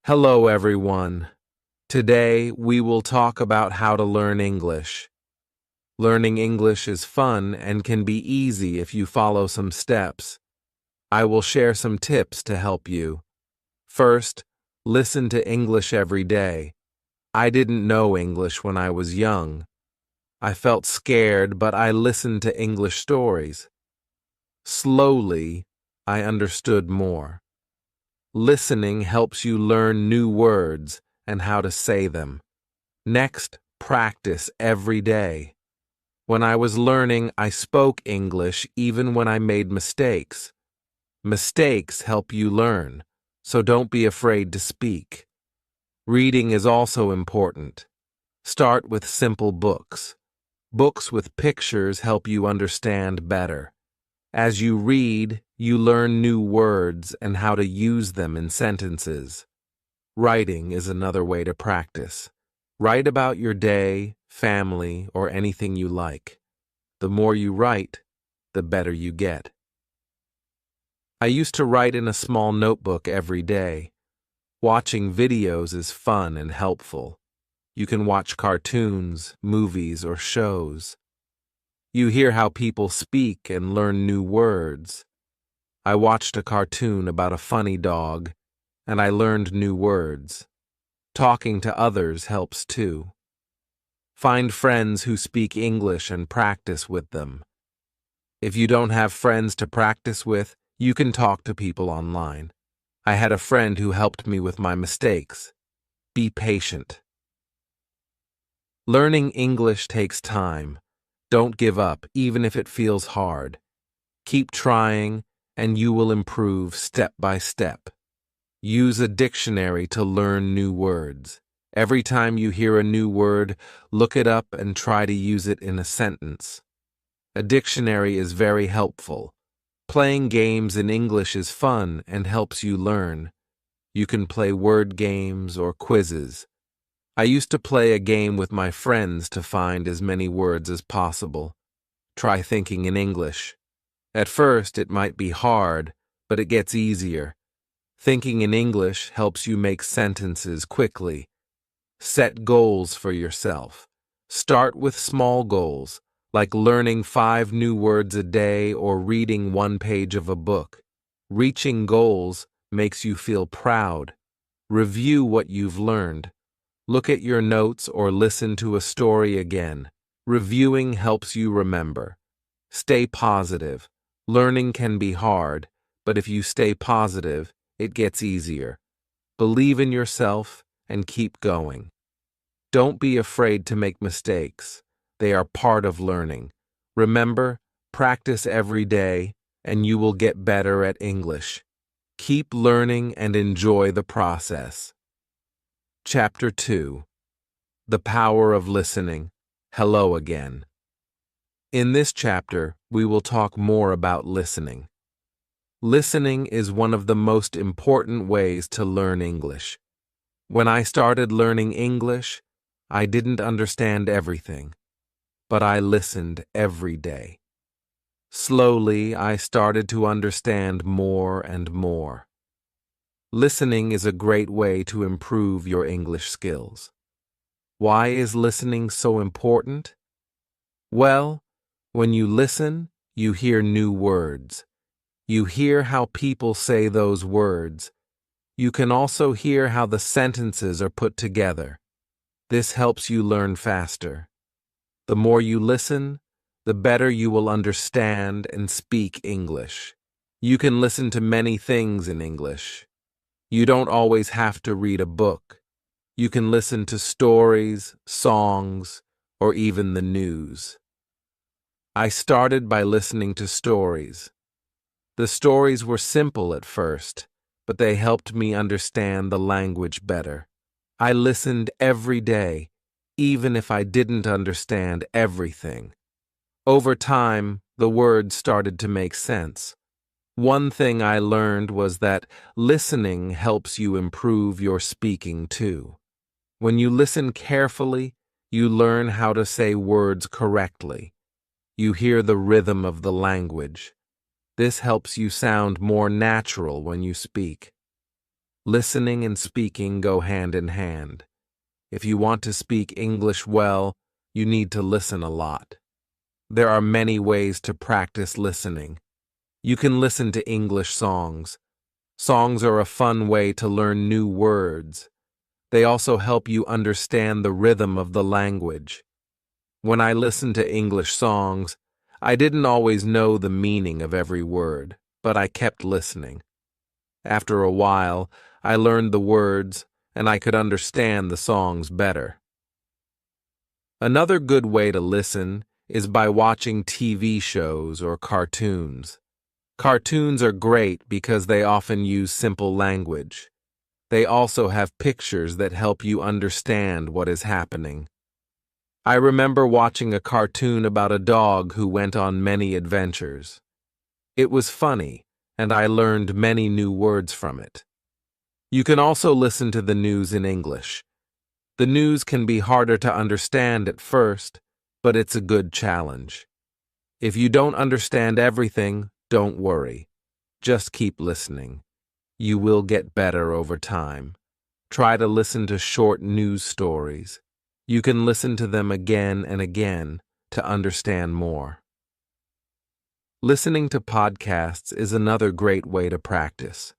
Hello, everyone. Today, we will talk about how to learn English. Learning English is fun and can be easy if you follow some steps. I will share some tips to help you. First, listen to English every day. I didn't know English when I was young. I felt scared, but I listened to English stories. Slowly, I understood more. Listening helps you learn new words and how to say them. Next, practice every day. When I was learning, I spoke English even when I made mistakes. Mistakes help you learn, so don't be afraid to speak. Reading is also important. Start with simple books. Books with pictures help you understand better. As you read, you learn new words and how to use them in sentences. Writing is another way to practice. Write about your day, family, or anything you like. The more you write, the better you get. I used to write in a small notebook every day. Watching videos is fun and helpful. You can watch cartoons, movies, or shows. You hear how people speak and learn new words. I watched a cartoon about a funny dog, and I learned new words. Talking to others helps too. Find friends who speak English and practice with them. If you don't have friends to practice with, you can talk to people online. I had a friend who helped me with my mistakes. Be patient. Learning English takes time. Don't give up, even if it feels hard. Keep trying, and you will improve step by step. Use a dictionary to learn new words. Every time you hear a new word, look it up and try to use it in a sentence. A dictionary is very helpful. Playing games in English is fun and helps you learn. You can play word games or quizzes. I used to play a game with my friends to find as many words as possible. Try thinking in English. At first, it might be hard, but it gets easier. Thinking in English helps you make sentences quickly. Set goals for yourself. Start with small goals, like learning 5 new words a day or reading 1 page of a book. Reaching goals makes you feel proud. Review what you've learned. Look at your notes or listen to a story again. Reviewing helps you remember. Stay positive. Learning can be hard, but if you stay positive, it gets easier. Believe in yourself and keep going. Don't be afraid to make mistakes. They are part of learning. Remember, practice every day, and you will get better at English. Keep learning and enjoy the process. Chapter 2. The Power of Listening. Hello again. In this chapter, we will talk more about listening. Listening is one of the most important ways to learn English. When I started learning English, I didn't understand everything, but I listened every day. Slowly, I started to understand more and more. Listening is a great way to improve your English skills. Why is listening so important? Well, when you listen, you hear new words. You hear how people say those words. You can also hear how the sentences are put together. This helps you learn faster. The more you listen, the better you will understand and speak English. You can listen to many things in English. You don't always have to read a book. You can listen to stories, songs, or even the news. I started by listening to stories. The stories were simple at first, but they helped me understand the language better. I listened every day, even if I didn't understand everything. Over time, the words started to make sense. One thing I learned was that listening helps you improve your speaking too. When you listen carefully, you learn how to say words correctly. You hear the rhythm of the language. This helps you sound more natural when you speak. Listening and speaking go hand in hand. If you want to speak English well, you need to listen a lot. There are many ways to practice listening. You can listen to English songs. Songs are a fun way to learn new words. They also help you understand the rhythm of the language. When I listened to English songs, I didn't always know the meaning of every word, but I kept listening. After a while, I learned the words, and I could understand the songs better. Another good way to listen is by watching TV shows or cartoons. Cartoons are great because they often use simple language. They also have pictures that help you understand what is happening. I remember watching a cartoon about a dog who went on many adventures. It was funny, and I learned many new words from it. You can also listen to the news in English. The news can be harder to understand at first, but it's a good challenge. If you don't understand everything, don't worry. Just keep listening. You will get better over time. Try to listen to short news stories. You can listen to them again and again to understand more. Listening to podcasts is another great way to practice.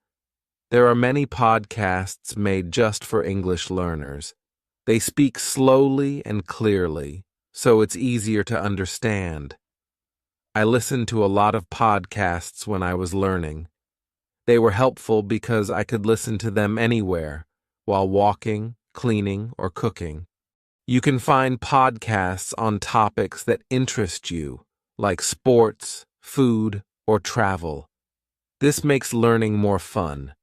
There are many podcasts made just for English learners. They speak slowly and clearly, so it's easier to understand. I listened to a lot of podcasts when I was learning. They were helpful because I could listen to them anywhere, while walking, cleaning, or cooking. You can find podcasts on topics that interest you, like sports, food, or travel. This makes learning more fun.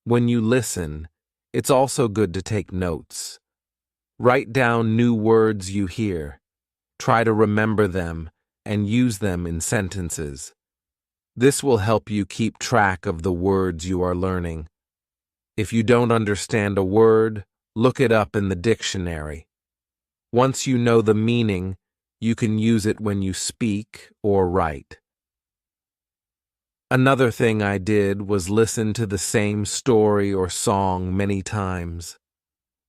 When you listen, it's also good to take notes. Write down new words you hear. Try to remember them and use them in sentences. This will help you keep track of the words you are learning. If you don't understand a word, look it up in the dictionary. Once you know the meaning, you can use it when you speak or write. Another thing I did was listen to the same story or song many times.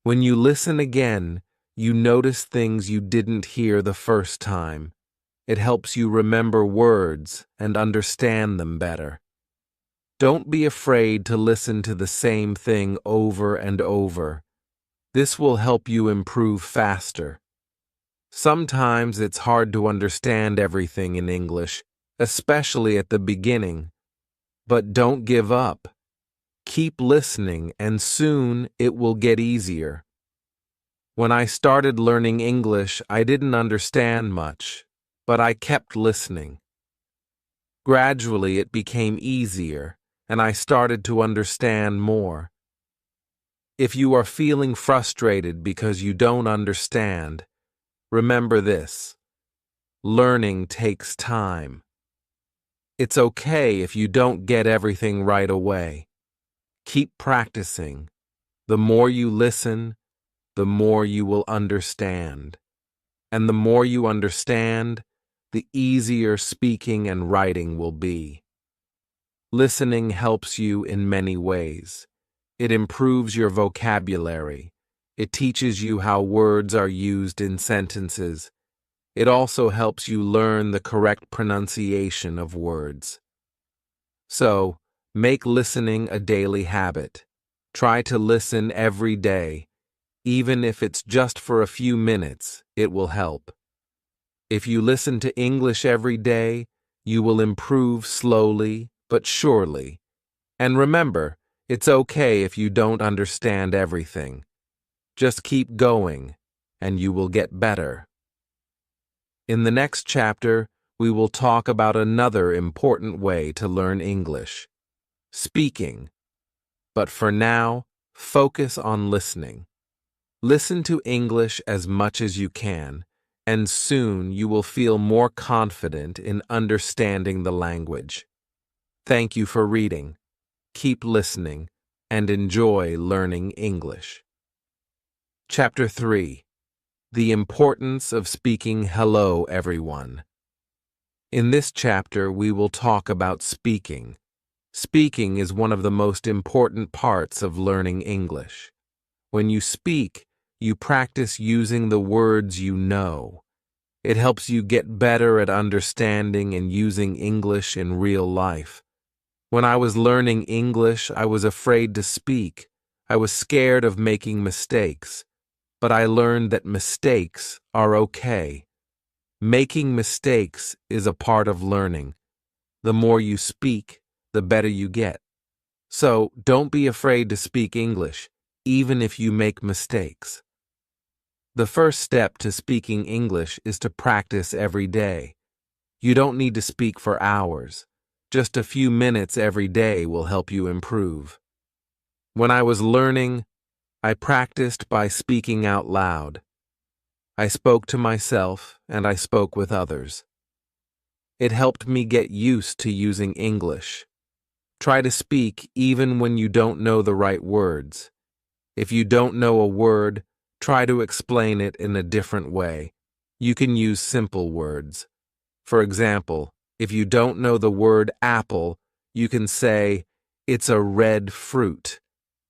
When you listen again, you notice things you didn't hear the first time. It helps you remember words and understand them better. Don't be afraid to listen to the same thing over and over. This will help you improve faster. Sometimes it's hard to understand everything in English, especially at the beginning. But don't give up. Keep listening, and soon it will get easier. When I started learning English, I didn't understand much, but I kept listening. Gradually, it became easier, and I started to understand more. If you are feeling frustrated because you don't understand, remember this: learning takes time. It's okay if you don't get everything right away. Keep practicing. The more you listen, the more you will understand. And the more you understand, the easier speaking and writing will be. Listening helps you in many ways. It improves your vocabulary. It teaches you how words are used in sentences. It also helps you learn the correct pronunciation of words. So, make listening a daily habit. Try to listen every day. Even if it's just for a few minutes, it will help. If you listen to English every day, you will improve slowly but surely. And remember, it's okay if you don't understand everything. Just keep going, and you will get better. In the next chapter, we will talk about another important way to learn English: speaking. But for now, focus on listening. Listen to English as much as you can, and soon you will feel more confident in understanding the language. Thank you for reading. Keep listening and enjoy learning English. Chapter 3: The Importance of Speaking Hello, Everyone. In this chapter, we will talk about speaking. Speaking is one of the most important parts of learning English. When you speak, you practice using the words you know. It helps you get better at understanding and using English in real life. When I was learning English, I was afraid to speak. I was scared of making mistakes. But I learned that mistakes are okay. Making mistakes is a part of learning. The more you speak, the better you get. So don't be afraid to speak English, even if you make mistakes. The first step to speaking English is to practice every day. You don't need to speak for hours. Just a few minutes every day will help you improve. When I was learning, I practiced by speaking out loud. I spoke to myself and I spoke with others. It helped me get used to using English. Try to speak even when you don't know the right words. If you don't know a word, try to explain it in a different way. You can use simple words. For example, if you don't know the word apple, you can say, "It's a red fruit."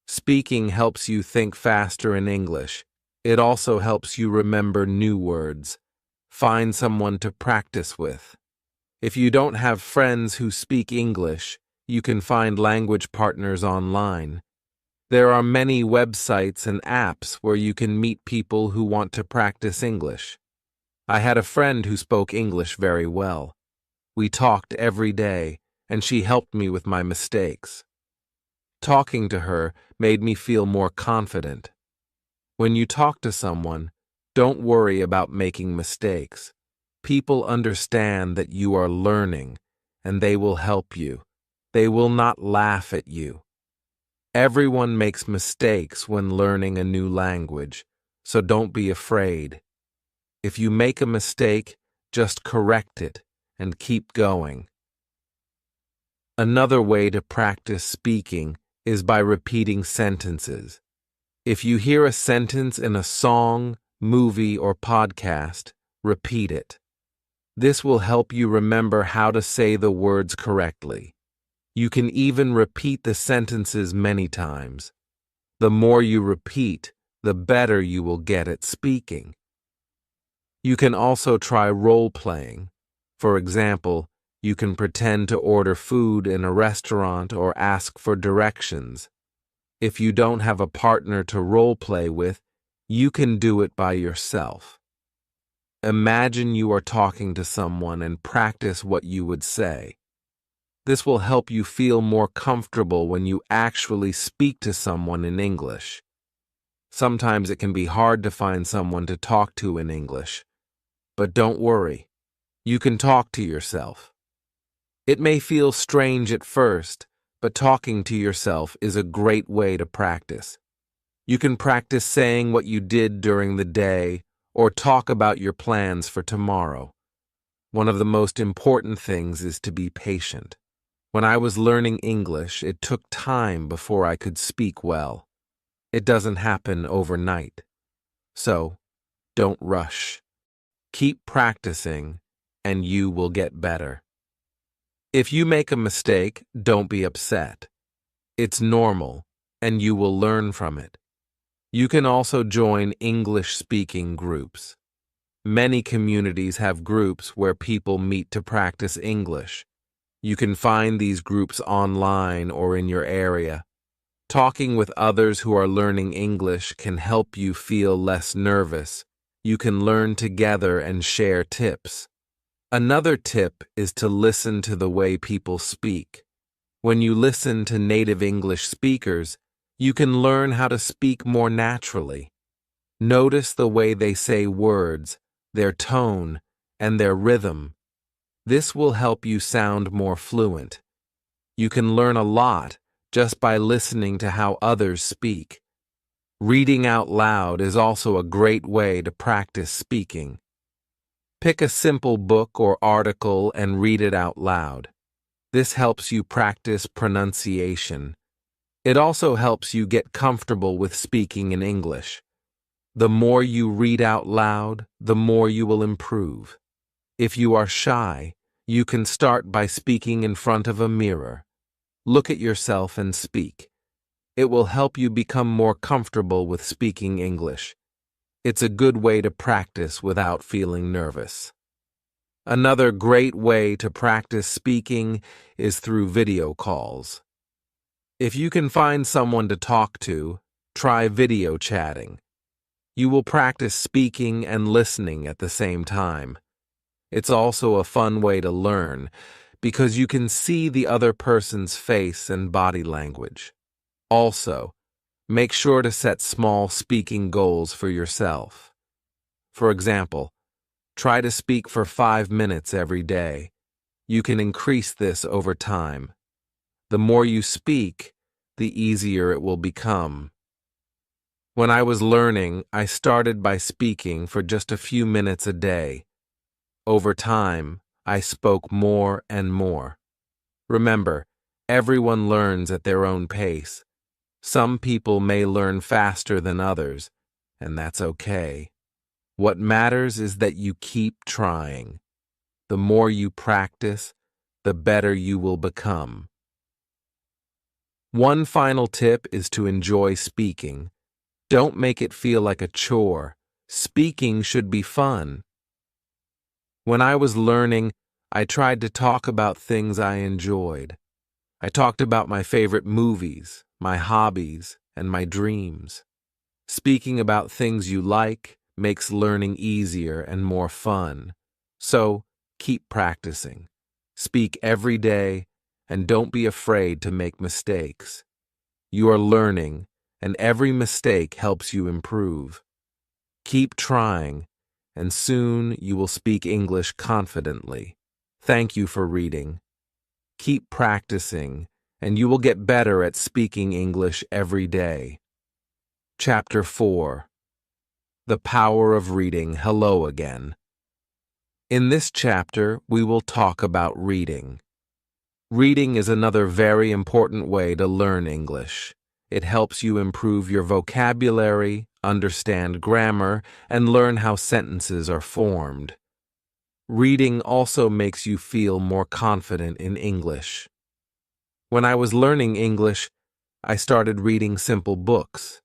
Speaking helps you think faster in English. It also helps you remember new words. Find someone to practice with. If you don't have friends who speak English, you can find language partners online. There are many websites and apps where you can meet people who want to practice English. I had a friend who spoke English very well. We talked every day, and she helped me with my mistakes. Talking to her made me feel more confident. When you talk to someone, don't worry about making mistakes. People understand that you are learning, and they will help you. They will not laugh at you. Everyone makes mistakes when learning a new language, so don't be afraid. If you make a mistake, just correct it and keep going. Another way to practice speaking is by repeating sentences. If you hear a sentence in a song, movie, or podcast, repeat it. This will help you remember how to say the words correctly. You can even repeat the sentences many times. The more you repeat, the better you will get at speaking. You can also try role-playing. For example, you can pretend to order food in a restaurant or ask for directions. If you don't have a partner to role-play with, you can do it by yourself. Imagine you are talking to someone and practice what you would say. This will help you feel more comfortable when you actually speak to someone in English. Sometimes it can be hard to find someone to talk to in English. But don't worry, you can talk to yourself. It may feel strange at first, but talking to yourself is a great way to practice. You can practice saying what you did during the day or talk about your plans for tomorrow. One of the most important things is to be patient. When I was learning English, it took time before I could speak well. It doesn't happen overnight. So, don't rush. Keep practicing, and you will get better. If you make a mistake, don't be upset. It's normal, and you will learn from it. You can also join English-speaking groups. Many communities have groups where people meet to practice English. You can find these groups online or in your area. Talking with others who are learning English can help you feel less nervous. You can learn together and share tips. Another tip is to listen to the way people speak. When you listen to native English speakers, you can learn how to speak more naturally. Notice the way they say words, their tone, and their rhythm. This will help you sound more fluent. You can learn a lot just by listening to how others speak. Reading out loud is also a great way to practice speaking. Pick a simple book or article and read it out loud. This helps you practice pronunciation. It also helps you get comfortable with speaking in English. The more you read out loud, the more you will improve. If you are shy, you can start by speaking in front of a mirror. Look at yourself and speak. It will help you become more comfortable with speaking English. It's a good way to practice without feeling nervous. Another great way to practice speaking is through video calls. If you can find someone to talk to, try video chatting. You will practice speaking and listening at the same time. It's also a fun way to learn because you can see the other person's face and body language. Also, make sure to set small speaking goals for yourself. For example, try to speak for 5 minutes every day. You can increase this over time. The more you speak, the easier it will become. When I was learning, I started by speaking for just a few minutes a day. Over time, I spoke more and more. Remember, everyone learns at their own pace. Some people may learn faster than others, and that's okay. What matters is that you keep trying. The more you practice, the better you will become. One final tip is to enjoy speaking. Don't make it feel like a chore. Speaking should be fun. When I was learning, I tried to talk about things I enjoyed. I talked about my favorite movies, my hobbies, and my dreams. Speaking about things you like makes learning easier and more fun. So, keep practicing. Speak every day, and don't be afraid to make mistakes. You are learning, and every mistake helps you improve. Keep trying, and soon you will speak English confidently. Thank you for reading. Keep practicing, and you will get better at speaking English every day. Chapter 4. The Power of Reading. Hello again. In this chapter, we will talk about reading. Reading is another very important way to learn English. It helps you improve your vocabulary, understand grammar, and learn how sentences are formed. Reading also makes you feel more confident in English. When I was learning English, I started reading simple books.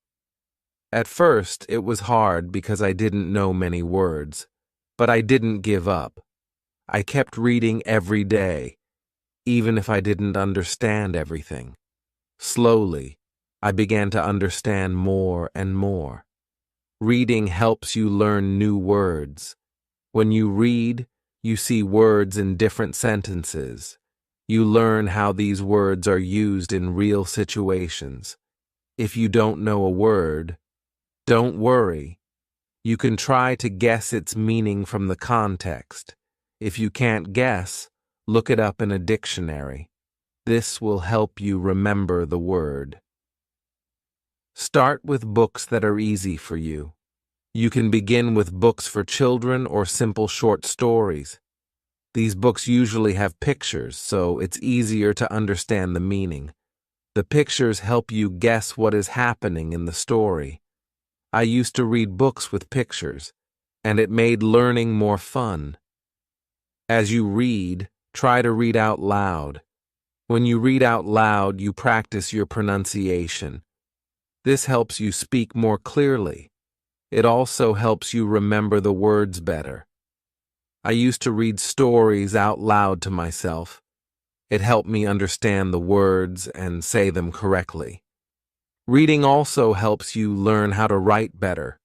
At first, it was hard because I didn't know many words, but I didn't give up. I kept reading every day, even if I didn't understand everything. Slowly, I began to understand more and more. Reading helps you learn new words. When you read, you see words in different sentences. You learn how these words are used in real situations. If you don't know a word, don't worry. You can try to guess its meaning from the context. If you can't guess, look it up in a dictionary. This will help you remember the word. Start with books that are easy for you. You can begin with books for children or simple short stories. These books usually have pictures, so it's easier to understand the meaning. The pictures help you guess what is happening in the story. I used to read books with pictures, and it made learning more fun. As you read, try to read out loud. When you read out loud, you practice your pronunciation. This helps you speak more clearly. It also helps you remember the words better. I used to read stories out loud to myself. It helped me understand the words and say them correctly. Reading also helps you learn how to write better.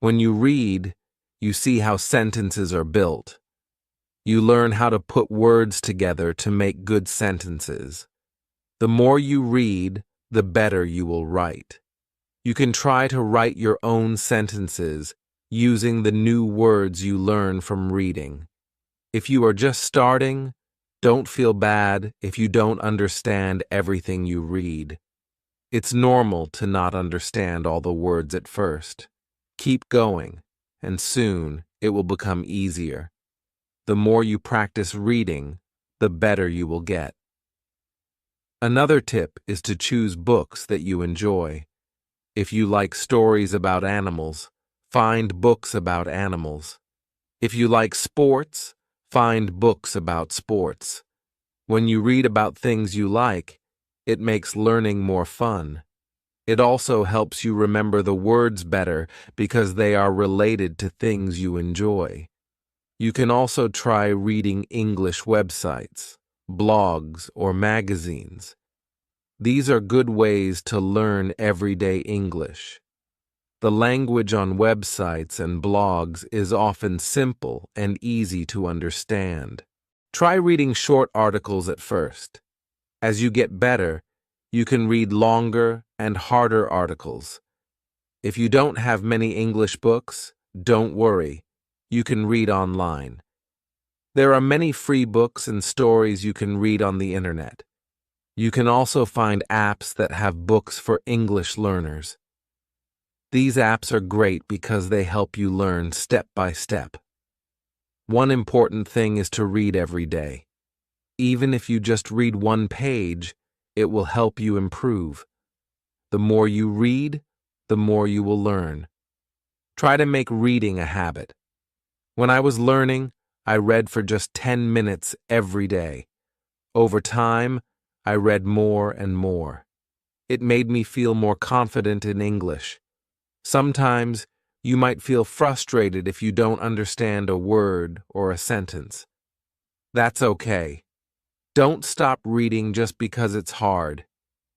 When you read, you see how sentences are built. You learn how to put words together to make good sentences. The more you read, the better you will write. You can try to write your own sentences using the new words you learn from reading. If you are just starting, don't feel bad if you don't understand everything you read. It's normal to not understand all the words at first. Keep going, and soon it will become easier. The more you practice reading, the better you will get. Another tip is to choose books that you enjoy. If you like stories about animals, find books about animals. If you like sports, find books about sports. When you read about things you like, It makes learning more fun. It also helps you remember the words better because they are related to things you enjoy. You can also try reading English websites, blogs, or magazines. These are good ways to learn everyday English. The language on websites and blogs is often simple and easy to understand. Try reading short articles at first. As you get better, you can read longer and harder articles. If you don't have many English books, don't worry. You can read online. There are many free books and stories you can read on the internet. You can also find apps that have books for English learners. These apps are great because they help you learn step by step. One important thing is to read every day. Even if you just read one page, it will help you improve. The more you read, the more you will learn. Try to make reading a habit. When I was learning, I read for just 10 minutes every day. Over time, I read more and more. It made me feel more confident in English. Sometimes, you might feel frustrated if you don't understand a word or a sentence. That's okay. Don't stop reading just because it's hard.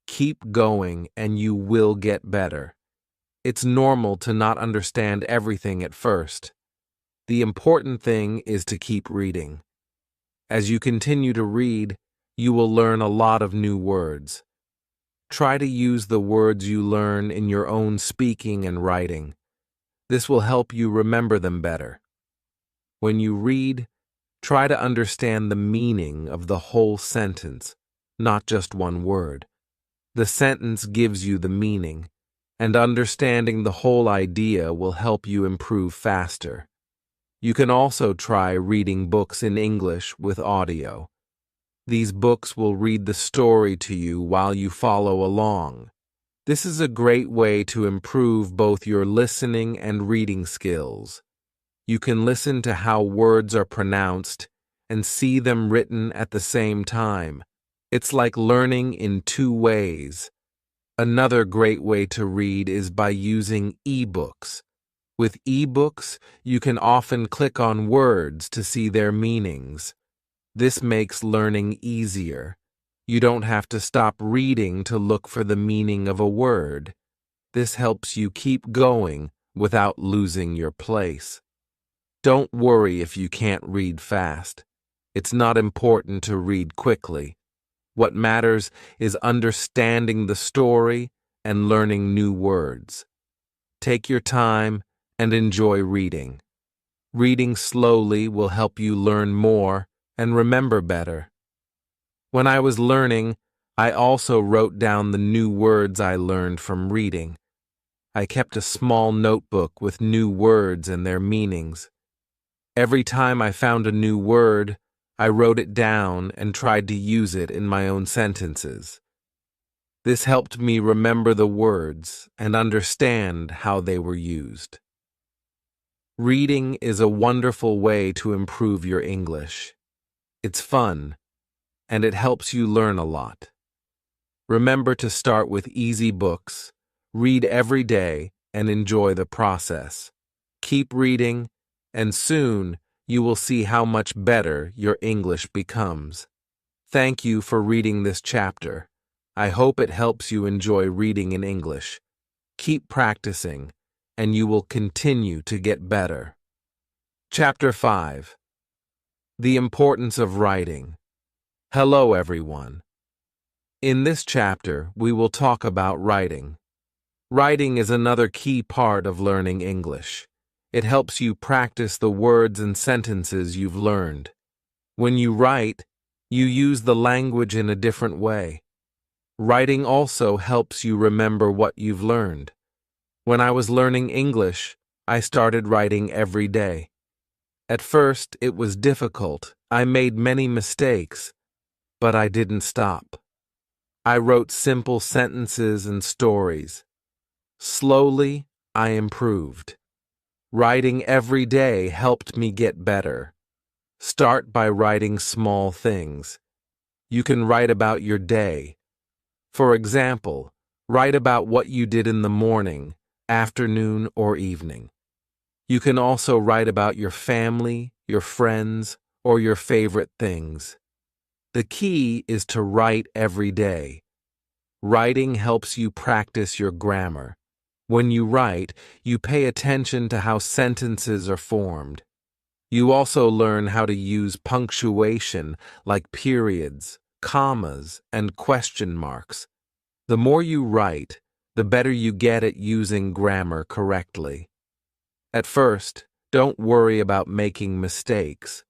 Keep going and you will get better. It's normal to not understand everything at first. The important thing is to keep reading. As you continue to read, you will learn a lot of new words. Try to use the words you learn in your own speaking and writing. This will help you remember them better. When you read, try to understand the meaning of the whole sentence, not just one word. The sentence gives you the meaning, and understanding the whole idea will help you improve faster. You can also try reading books in English with audio. These books will read the story to you while you follow along. This is a great way to improve both your listening and reading skills. You can listen to how words are pronounced and see them written at the same time. It's like learning in two ways. Another great way to read is by using ebooks. With ebooks, you can often click on words to see their meanings. This makes learning easier. You don't have to stop reading to look for the meaning of a word. This helps you keep going without losing your place. Don't worry if you can't read fast. It's not important to read quickly. What matters is understanding the story and learning new words. Take your time and enjoy reading. Reading slowly will help you learn more and remember better. When I was learning, I also wrote down the new words I learned from reading. I kept a small notebook with new words and their meanings. Every time I found a new word, I wrote it down and tried to use it in my own sentences. This helped me remember the words and understand how they were used. Reading is a wonderful way to improve your English. It's fun, and it helps you learn a lot. Remember to start with easy books, read every day, and enjoy the process. Keep reading, and soon you will see how much better your English becomes. Thank you for reading this chapter. I hope it helps you enjoy reading in English. Keep practicing, and you will continue to get better. Chapter 5. The Importance of Writing. Hello, everyone. In this chapter, we will talk about writing. Writing is another key part of learning English. It helps you practice the words and sentences you've learned. When you write, you use the language in a different way. Writing also helps you remember what you've learned. When I was learning English, I started writing every day. At first, it was difficult. I made many mistakes, but I didn't stop. I wrote simple sentences and stories. Slowly, I improved. Writing every day helped me get better. Start by writing small things. You can write about your day. For example, write about what you did in the morning, afternoon, or evening. You can also write about your family, your friends, or your favorite things. The key is to write every day. Writing helps you practice your grammar. When you write, you pay attention to how sentences are formed. You also learn how to use punctuation like periods, commas, and question marks. The more you write, the better you get at using grammar correctly. At first, don't worry about making mistakes.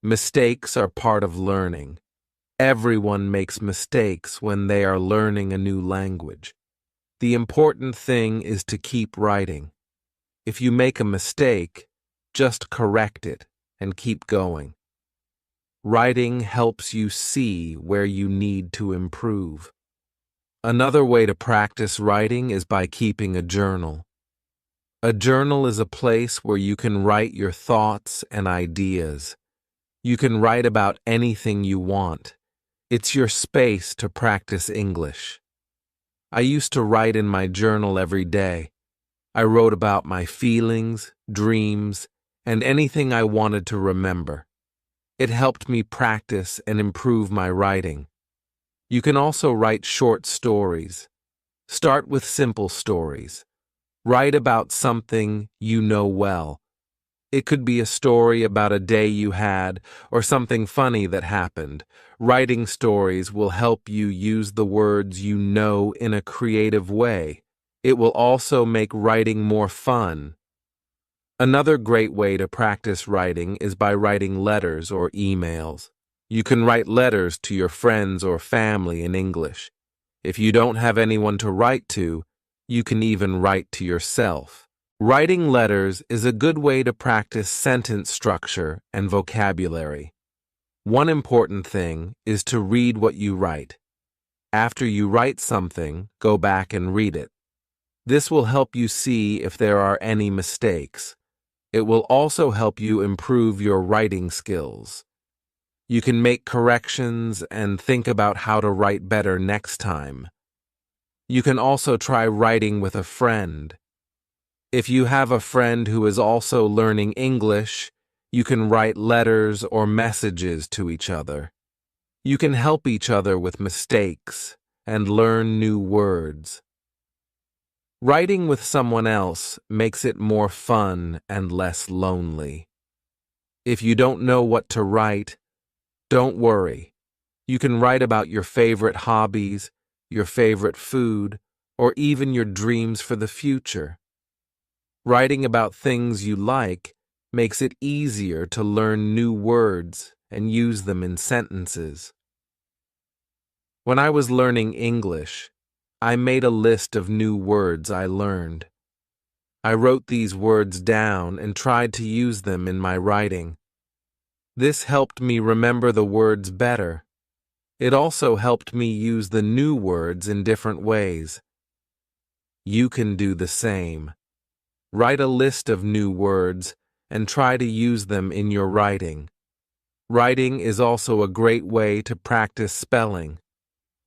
Mistakes are part of learning. Everyone makes mistakes when they are learning a new language. The important thing is to keep writing. If you make a mistake, just correct it and keep going. Writing helps you see where you need to improve. Another way to practice writing is by keeping a journal. A journal is a place where you can write your thoughts and ideas. You can write about anything you want. It's your space to practice English. I used to write in my journal every day. I wrote about my feelings, dreams, and anything I wanted to remember. It helped me practice and improve my writing. You can also write short stories. Start with simple stories. Write about something you know well. It could be a story about a day you had or something funny that happened. Writing stories will help you use the words you know in a creative way. It will also make writing more fun. Another great way to practice writing is by writing letters or emails. You can write letters to your friends or family in English. If you don't have anyone to write to, you can even write to yourself. Writing letters is a good way to practice sentence structure and vocabulary. One important thing is to read what you write. After you write something, go back and read it. This will help you see if there are any mistakes. It will also help you improve your writing skills. You can make corrections and think about how to write better next time. You can also try writing with a friend. If you have a friend who is also learning English, you can write letters or messages to each other. You can help each other with mistakes and learn new words. Writing with someone else makes it more fun and less lonely. If you don't know what to write, don't worry. You can write about your favorite hobbies, your favorite food, or even your dreams for the future. Writing about things you like makes it easier to learn new words and use them in sentences. When I was learning English, I made a list of new words I learned. I wrote these words down and tried to use them in my writing. This helped me remember the words better. It also helped me use the new words in different ways. You can do the same. Write a list of new words and try to use them in your writing. Writing is also a great way to practice spelling.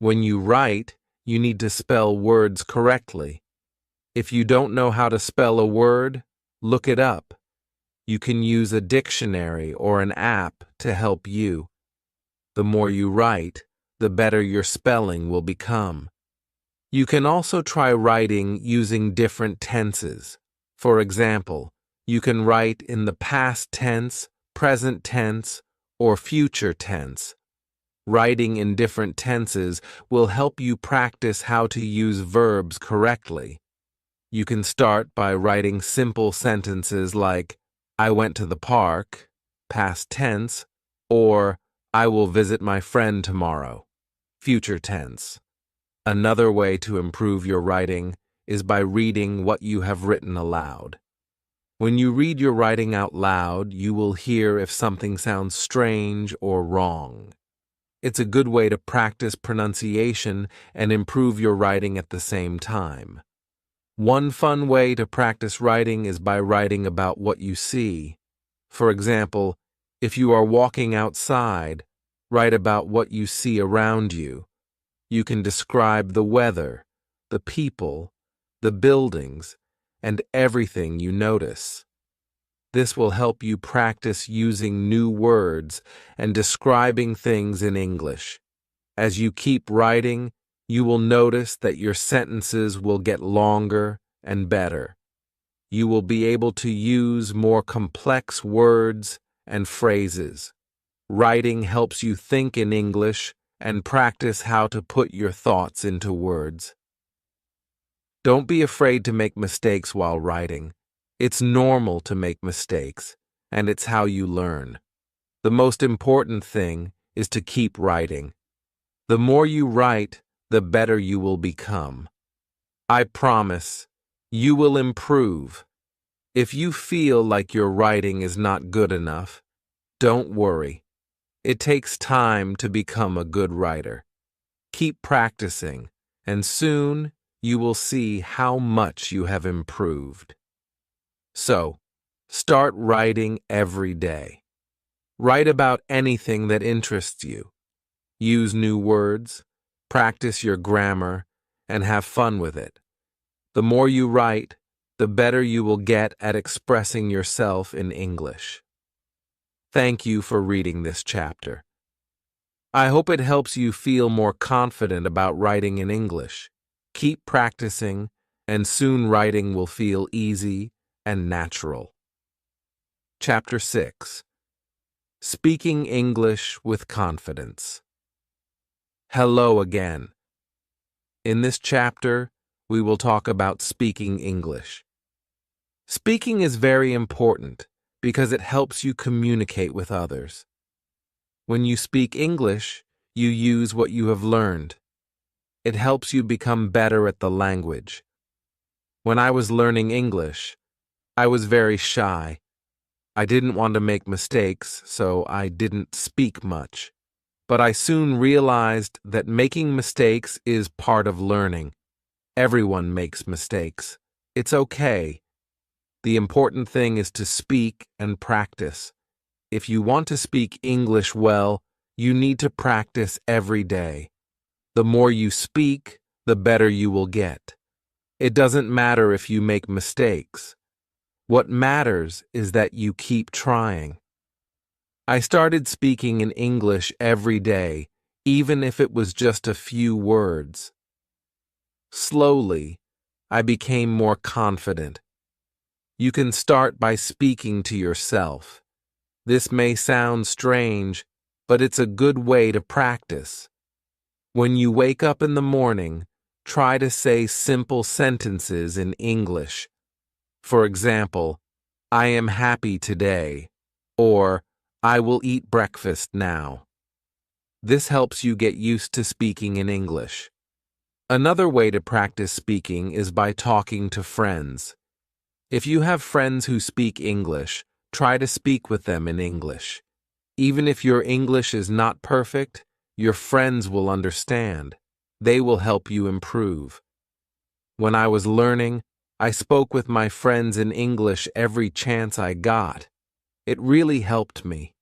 When you write, you need to spell words correctly. If you don't know how to spell a word, look it up. You can use a dictionary or an app to help you. The more you write, the better your spelling will become. You can also try writing using different tenses. For example, you can write in the past tense, present tense, or future tense. Writing in different tenses will help you practice how to use verbs correctly. You can start by writing simple sentences like, I went to the park, past tense, or I will visit my friend tomorrow, future tense. Another way to improve your writing is by reading what you have written aloud. When you read your writing out loud, you will hear if something sounds strange or wrong. It's a good way to practice pronunciation and improve your writing at the same time. One fun way to practice writing is by writing about what you see. For example, if you are walking outside, write about what you see around you. you can describe the weather, the people, the buildings, and everything you notice. This will help you practice using new words and describing things in English. As you keep writing, you will notice that your sentences will get longer and better. You will be able to use more complex words and phrases. Writing helps you think in English and practice how to put your thoughts into words. Don't be afraid to make mistakes while writing. It's normal to make mistakes, and it's how you learn. The most important thing is to keep writing. The more you write, the better you will become. I promise, you will improve. If you feel like your writing is not good enough, don't worry. It takes time to become a good writer. Keep practicing, and soon you will see how much you have improved. So, start writing every day. Write about anything that interests you. Use new words, practice your grammar, and have fun with it. The more you write, the better you will get at expressing yourself in English. Thank you for reading this chapter. I hope it helps you feel more confident about writing in English. Keep practicing, and soon writing will feel easy and natural. Chapter 6. Speaking English with Confidence. Hello again. In this chapter, we will talk about speaking English. Speaking is very important because it helps you communicate with others. When you speak English, you use what you have learned. It helps you become better at the language. When I was learning English, I was very shy. I didn't want to make mistakes, so I didn't speak much. But I soon realized that making mistakes is part of learning. Everyone makes mistakes. It's okay. The important thing is to speak and practice. If you want to speak English well, you need to practice every day. The more you speak, the better you will get. It doesn't matter if you make mistakes. What matters is that you keep trying. I started speaking in English every day, even if it was just a few words. Slowly, I became more confident. You can start by speaking to yourself. This may sound strange, but it's a good way to practice. When you wake up in the morning, try to say simple sentences in English. For example, I am happy today, or I will eat breakfast now. This helps you get used to speaking in English. Another way to practice speaking is by talking to friends. If you have friends who speak English, try to speak with them in English. Even if your English is not perfect, your friends will understand. They will help you improve. When I was learning, I spoke with my friends in English every chance I got. It really helped me.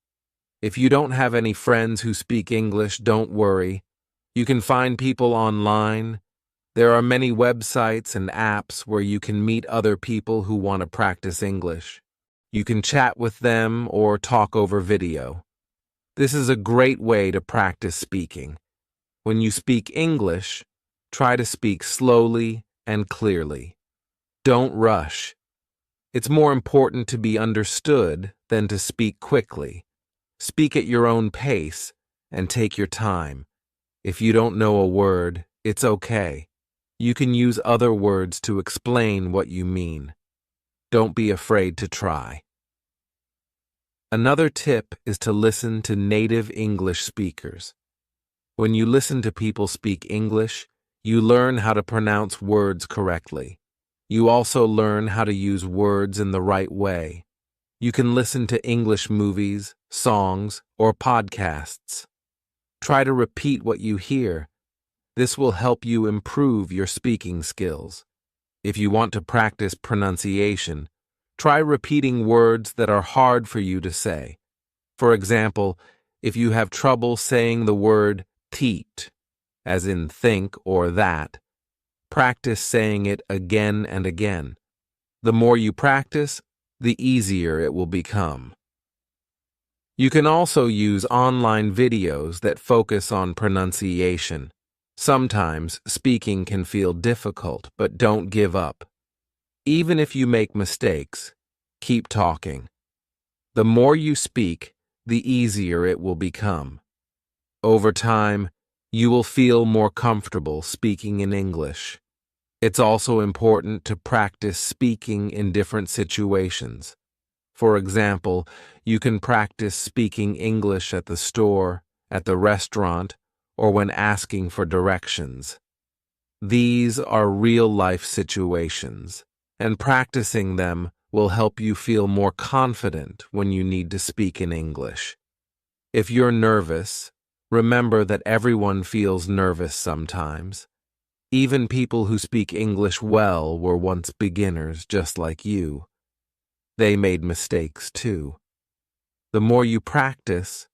If you don't have any friends who speak English, don't worry. You can find people online. There are many websites and apps where you can meet other people who want to practice English. You can chat with them or talk over video. This is a great way to practice speaking. When you speak English, try to speak slowly and clearly. Don't rush. It's more important to be understood than to speak quickly. Speak at your own pace and take your time. If you don't know a word, it's okay. You can use other words to explain what you mean. Don't be afraid to try. Another tip is to listen to native English speakers. When you listen to people speak English, you learn how to pronounce words correctly. You also learn how to use words in the right way. You can listen to English movies, songs, or podcasts. Try to repeat what you hear. This will help you improve your speaking skills. If you want to practice pronunciation, try repeating words that are hard for you to say. For example, if you have trouble saying the word teat, as in think or that. Practice saying it again and again. The more you practice, the easier it will become. You can also use online videos that focus on pronunciation. Sometimes speaking can feel difficult, but don't give up. Even if you make mistakes, keep talking. The more you speak, the easier it will become. Over time, you will feel more comfortable speaking in English. It's also important to practice speaking in different situations. For example, you can practice speaking English at the store, at the restaurant, or when asking for directions. These are real-life situations, and practicing them will help you feel more confident when you need to speak in English. If you're nervous, remember that everyone feels nervous sometimes. Even people who speak English well were once beginners just like you. They made mistakes too. The more you practice,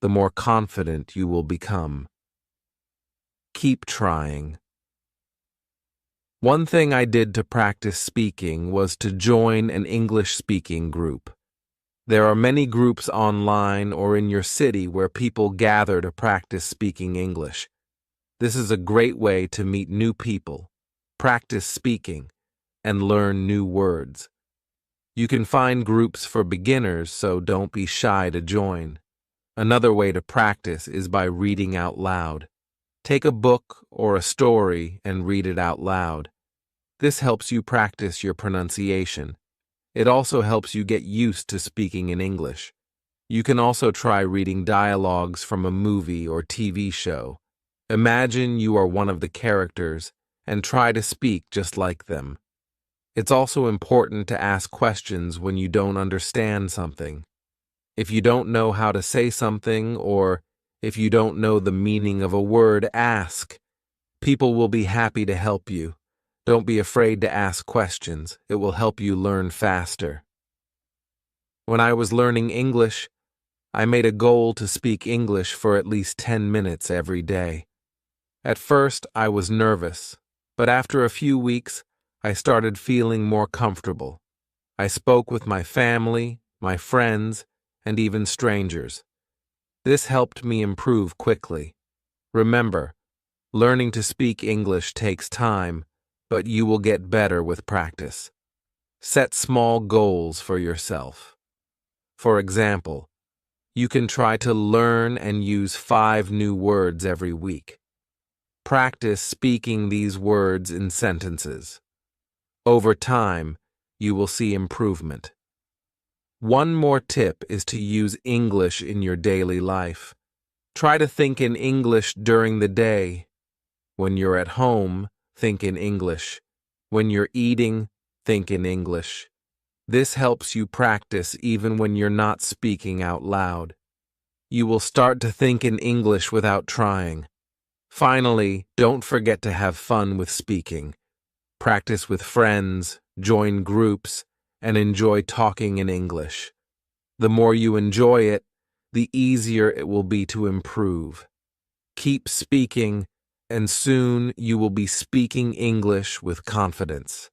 the more confident you will become. Keep trying. One thing I did to practice speaking was to join an English-speaking group. There are many groups online or in your city where people gather to practice speaking English. This is a great way to meet new people, practice speaking, and learn new words. You can find groups for beginners, so don't be shy to join. Another way to practice is by reading out loud. Take a book or a story and read it out loud. This helps you practice your pronunciation. It also helps you get used to speaking in English. You can also try reading dialogues from a movie or TV show. Imagine you are one of the characters and try to speak just like them. It's also important to ask questions when you don't understand something. If you don't know how to say something or if you don't know the meaning of a word, ask. People will be happy to help you. Don't be afraid to ask questions. It will help you learn faster. When I was learning English, I made a goal to speak English for at least 10 minutes every day. At first, I was nervous, but after a few weeks, I started feeling more comfortable. I spoke with my family, my friends, and even strangers. This helped me improve quickly. Remember, learning to speak English takes time, but you will get better with practice. Set small goals for yourself. For example, you can try to learn and use 5 new words every week. Practice speaking these words in sentences. Over time, you will see improvement. One more tip is to use English in your daily life. Try to think in English during the day. When you're at home, think in English. When you're eating, think in English. This helps you practice even when you're not speaking out loud. You will start to think in English without trying. Finally, don't forget to have fun with speaking. Practice with friends, join groups, and enjoy talking in English. The more you enjoy it, the easier it will be to improve. Keep speaking, and soon you will be speaking English with confidence.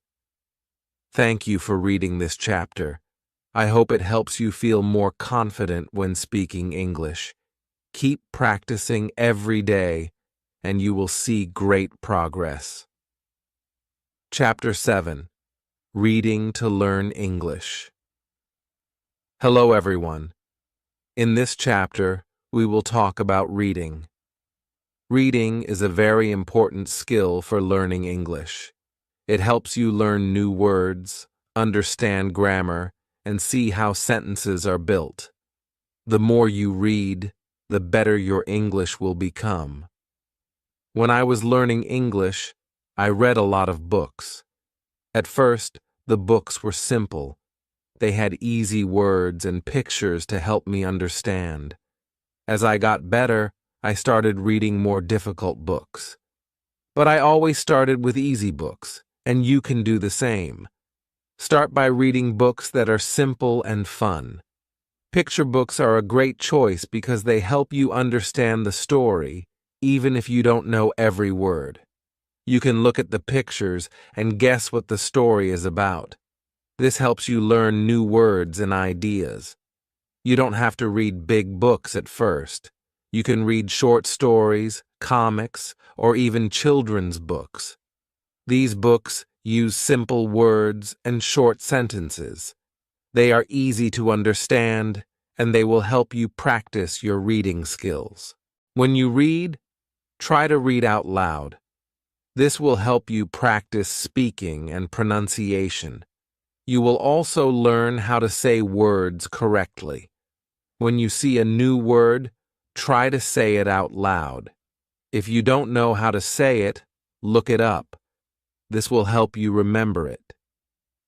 Thank you for reading this chapter. I hope it helps you feel more confident when speaking English. Keep practicing every day, and you will see great progress. Chapter 7. Reading to Learn English. Hello, everyone. In this chapter, we will talk about reading. Reading is a very important skill for learning English. It helps you learn new words, understand grammar, and see how sentences are built. The more you read, the better your English will become. When I was learning English, I read a lot of books. At first, the books were simple. They had easy words and pictures to help me understand. As I got better, I started reading more difficult books. But I always started with easy books, and you can do the same. Start by reading books that are simple and fun. Picture books are a great choice because they help you understand the story even if you don't know every word. You can look at the pictures and guess what the story is about. This helps you learn new words and ideas. You don't have to read big books at first. You can read short stories, comics, or even children's books. These books use simple words and short sentences. They are easy to understand, and they will help you practice your reading skills. When you read, try to read out loud. This will help you practice speaking and pronunciation. You will also learn how to say words correctly. When you see a new word, try to say it out loud. If you don't know how to say it, look it up. This will help you remember it.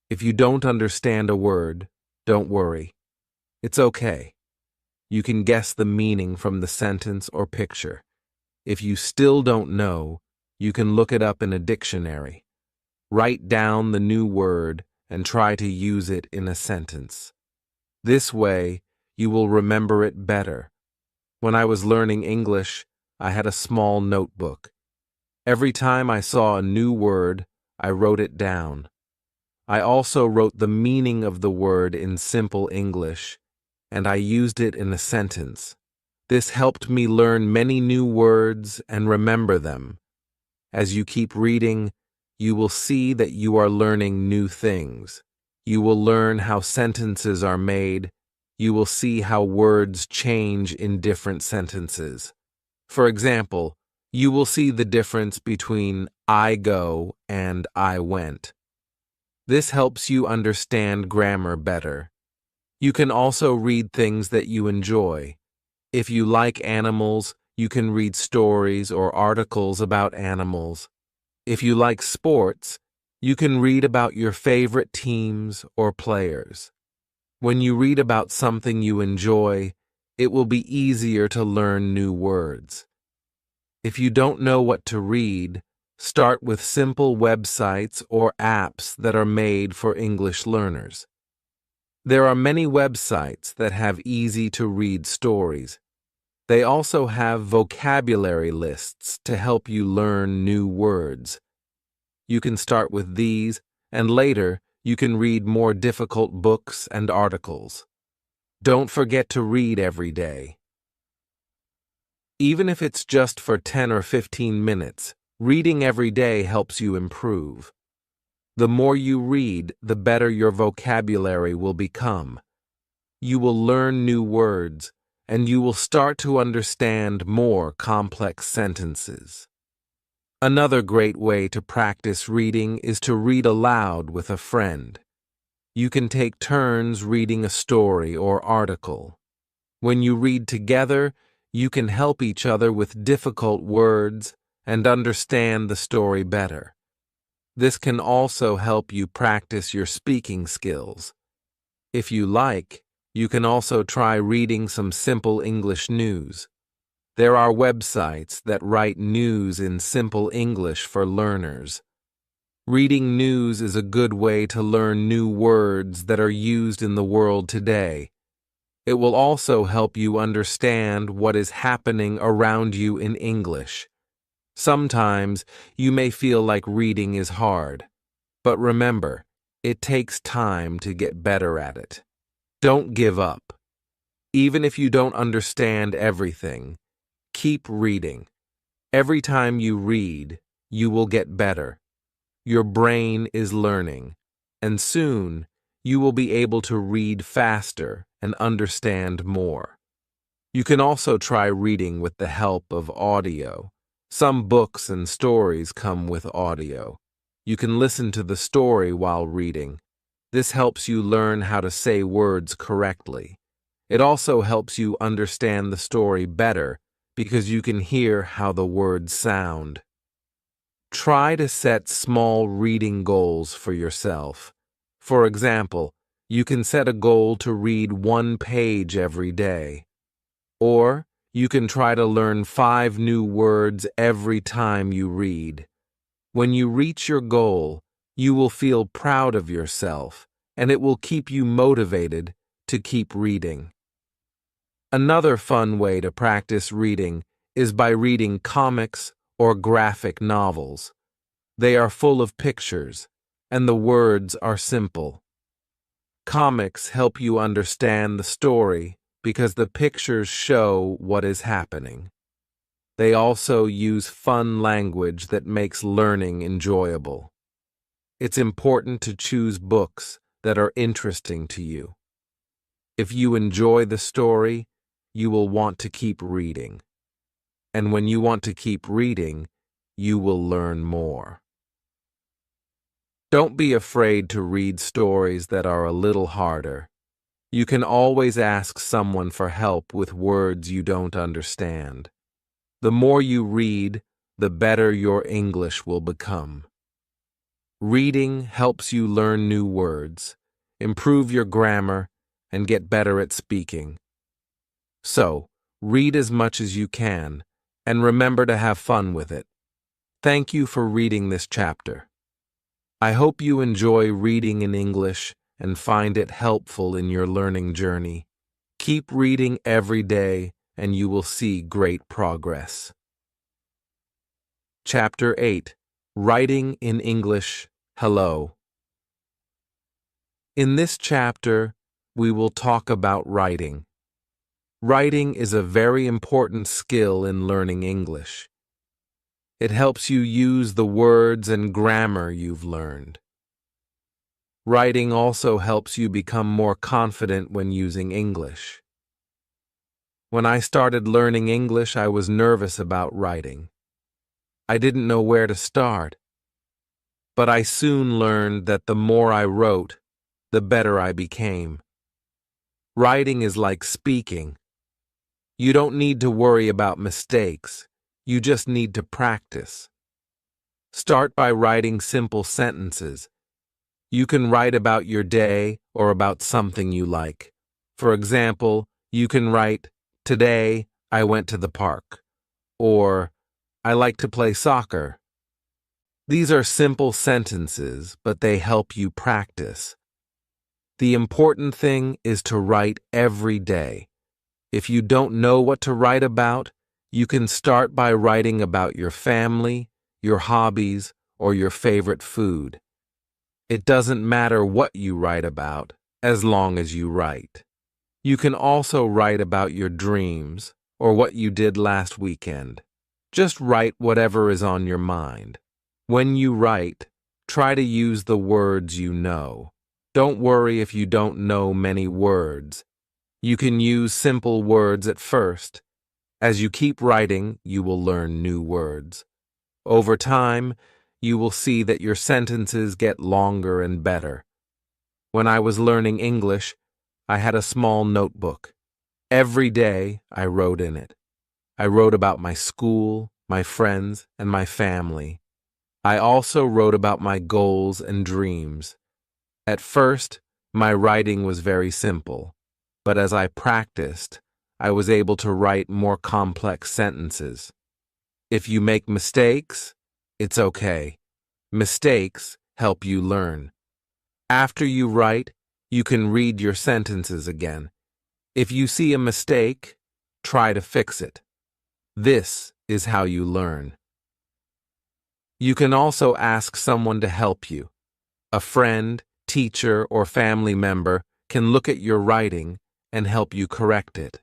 If you don't understand a word, don't worry. It's okay. You can guess the meaning from the sentence or picture. If you still don't know, you can look it up in a dictionary. Write down the new word and try to use it in a sentence. This way, you will remember it better. When I was learning English, I had a small notebook. Every time I saw a new word, I wrote it down. I also wrote the meaning of the word in simple English, and I used it in a sentence. This helped me learn many new words and remember them. As you keep reading, you will see that you are learning new things. You will learn how sentences are made. You will see how words change in different sentences. For example, you will see the difference between I go and I went. This helps you understand grammar better. You can also read things that you enjoy. If you like animals, you can read stories or articles about animals. If you like sports, you can read about your favorite teams or players. When you read about something you enjoy, it will be easier to learn new words. If you don't know what to read, start with simple websites or apps that are made for English learners. There are many websites that have easy-to-read stories. They also have vocabulary lists to help you learn new words. You can start with these, and later you can read more difficult books and articles. Don't forget to read every day. Even if it's just for 10 or 15 minutes, reading every day helps you improve. The more you read, the better your vocabulary will become. You will learn new words, and you will start to understand more complex sentences. Another great way to practice reading is to read aloud with a friend. You can take turns reading a story or article. When you read together, you can help each other with difficult words and understand the story better. This can also help you practice your speaking skills. If you like, you can also try reading some simple English news. There are websites that write news in simple English for learners. Reading news is a good way to learn new words that are used in the world today. It will also help you understand what is happening around you in English. Sometimes you may feel like reading is hard, but remember, it takes time to get better at it. Don't give up. Even if you don't understand everything, keep reading. Every time you read, you will get better. Your brain is learning, and soon you will be able to read faster and understand more. You can also try reading with the help of audio. Some books and stories come with audio. You can listen to the story while reading. This helps you learn how to say words correctly. It also helps you understand the story better because you can hear how the words sound. Try to set small reading goals for yourself. For example, you can set a goal to read 1 page every day. Or you can try to learn 5 new words every time you read. When you reach your goal, you will feel proud of yourself, and it will keep you motivated to keep reading. Another fun way to practice reading is by reading comics or graphic novels. They are full of pictures, and the words are simple. Comics help you understand the story because the pictures show what is happening. They also use fun language that makes learning enjoyable. It's important to choose books that are interesting to you. If you enjoy the story, you will want to keep reading. And when you want to keep reading, you will learn more. Don't be afraid to read stories that are a little harder. You can always ask someone for help with words you don't understand. The more you read, the better your English will become. Reading helps you learn new words, improve your grammar, and get better at speaking. So, read as much as you can, and remember to have fun with it. Thank you for reading this chapter. I hope you enjoy reading in English and find it helpful in your learning journey. Keep reading every day, and you will see great progress. Chapter 8. Writing in English. Hello. In this chapter, we will talk about writing. Writing is a very important skill in learning English. It helps you use the words and grammar you've learned. Writing also helps you become more confident when using English. When I started learning English, I was nervous about writing. I didn't know where to start. But I soon learned that the more I wrote, the better I became. Writing is like speaking. You don't need to worry about mistakes. You just need to practice. Start by writing simple sentences. You can write about your day or about something you like. For example, you can write, "Today I went to the park," or "I like to play soccer." These are simple sentences, but they help you practice. The important thing is to write every day. If you don't know what to write about, you can start by writing about your family, your hobbies, or your favorite food. It doesn't matter what you write about, as long as you write. You can also write about your dreams, or what you did last weekend. Just write whatever is on your mind. When you write, try to use the words you know. Don't worry if you don't know many words. You can use simple words at first. As you keep writing, you will learn new words. Over time, you will see that your sentences get longer and better. When I was learning English, I had a small notebook. Every day, I wrote in it. I wrote about my school, my friends, and my family. I also wrote about my goals and dreams. At first, my writing was very simple, but as I practiced, I was able to write more complex sentences. If you make mistakes, it's okay. Mistakes help you learn. After you write, you can read your sentences again. If you see a mistake, try to fix it. This is how you learn. You can also ask someone to help you. A friend, teacher, or family member can look at your writing and help you correct it.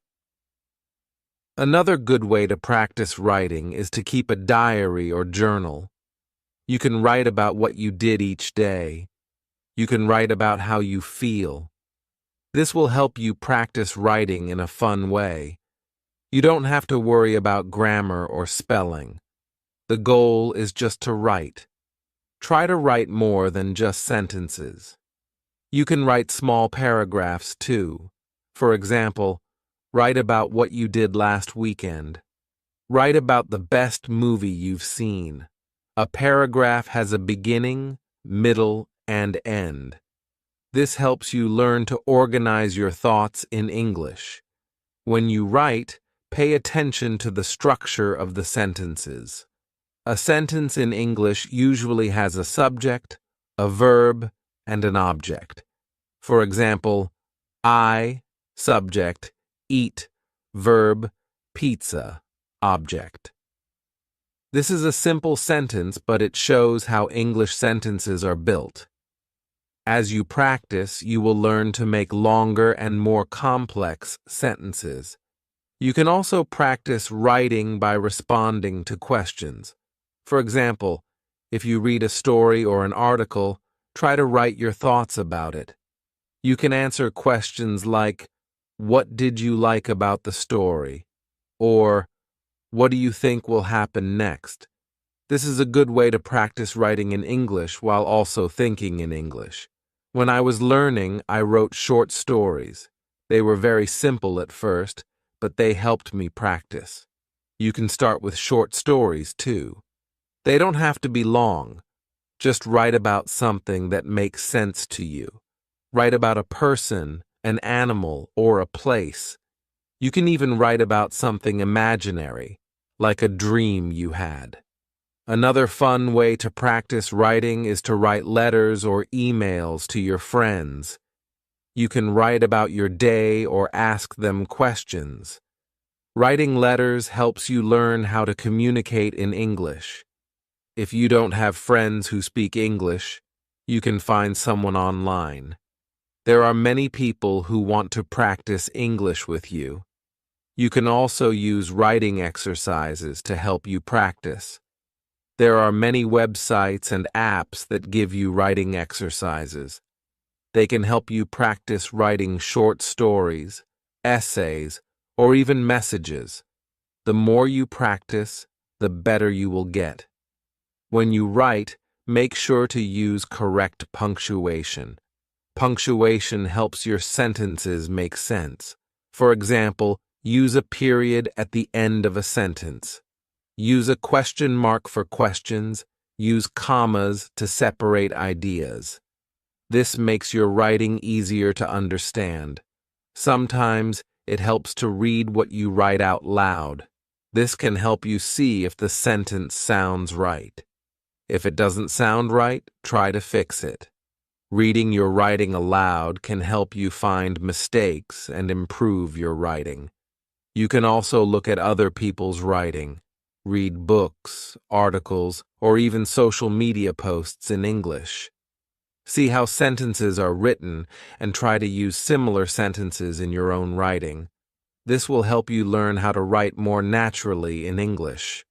Another good way to practice writing is to keep a diary or journal. You can write about what you did each day. You can write about how you feel. This will help you practice writing in a fun way. You don't have to worry about grammar or spelling. The goal is just to write. Try to write more than just sentences. You can write small paragraphs too. For example, write about what you did last weekend. Write about the best movie you've seen. A paragraph has a beginning, middle, and end. This helps you learn to organize your thoughts in English. When you write, pay attention to the structure of the sentences. A sentence in English usually has a subject, a verb, and an object. For example, I, subject, eat, verb, pizza. object. This is a simple sentence, but it shows how English sentences are built. As you practice, you will learn to make longer and more complex sentences. You can also practice writing by responding to questions. For example, if you read a story or an article, try to write your thoughts about it. You can answer questions like, "What did you like about the story?" or "What do you think will happen next?" This is a good way to practice writing in English while also thinking in English. When I was learning, I wrote short stories. They were very simple at first, but they helped me practice. You can start with short stories too. They don't have to be long. Just write about something that makes sense to you. Write about a person, an animal, or a place. You can even write about something imaginary, like a dream you had. Another fun way to practice writing is to write letters or emails to your friends. You can write about your day or ask them questions. Writing letters helps you learn how to communicate in English. If you don't have friends who speak English, you can find someone online. There are many people who want to practice English with you. You can also use writing exercises to help you practice. There are many websites and apps that give you writing exercises. They can help you practice writing short stories, essays, or even messages. The more you practice, the better you will get. When you write, make sure to use correct punctuation. Punctuation helps your sentences make sense. For example, use a period at the end of a sentence. Use a question mark for questions. Use commas to separate ideas. This makes your writing easier to understand. Sometimes it helps to read what you write out loud. This can help you see if the sentence sounds right. If it doesn't sound right, try to fix it. Reading your writing aloud can help you find mistakes and improve your writing. You can also look at other people's writing. Read books, articles, or even social media posts in English. See how sentences are written and try to use similar sentences in your own writing. This will help you learn how to write more naturally in English.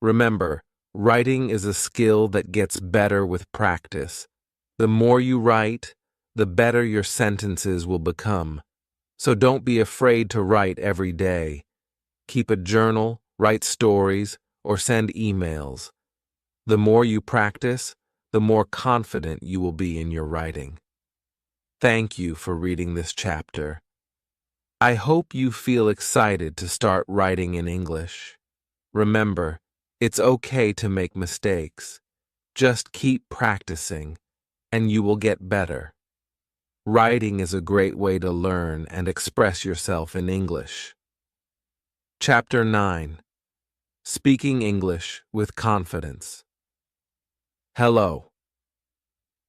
Remember, writing is a skill that gets better with practice. The more you write, the better your sentences will become. So don't be afraid to write every day. Keep a journal, write stories, or send emails. The more you practice, the more confident you will be in your writing. Thank you for reading this chapter. I hope you feel excited to start writing in English. Remember, it's okay to make mistakes. Just keep practicing, and you will get better. Writing is a great way to learn and express yourself in English. Chapter 9. Speaking English with Confidence. Hello.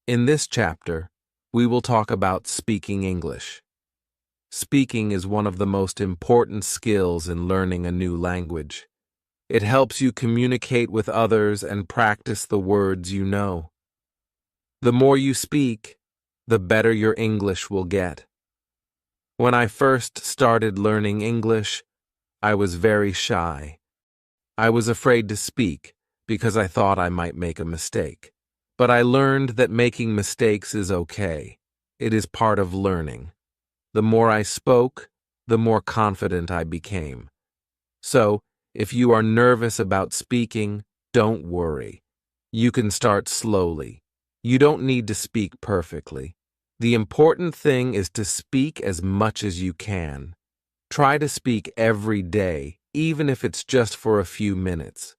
In this chapter, we will talk about speaking English. Speaking is one of the most important skills in learning a new language. It helps you communicate with others and practice the words you know. The more you speak, the better your English will get. When I first started learning English, I was very shy. I was afraid to speak because I thought I might make a mistake. But I learned that making mistakes is okay. It is part of learning. The more I spoke, the more confident I became. So, if you are nervous about speaking, don't worry. You can start slowly. You don't need to speak perfectly. The important thing is to speak as much as you can. Try to speak every day, even if it's just for a few minutes.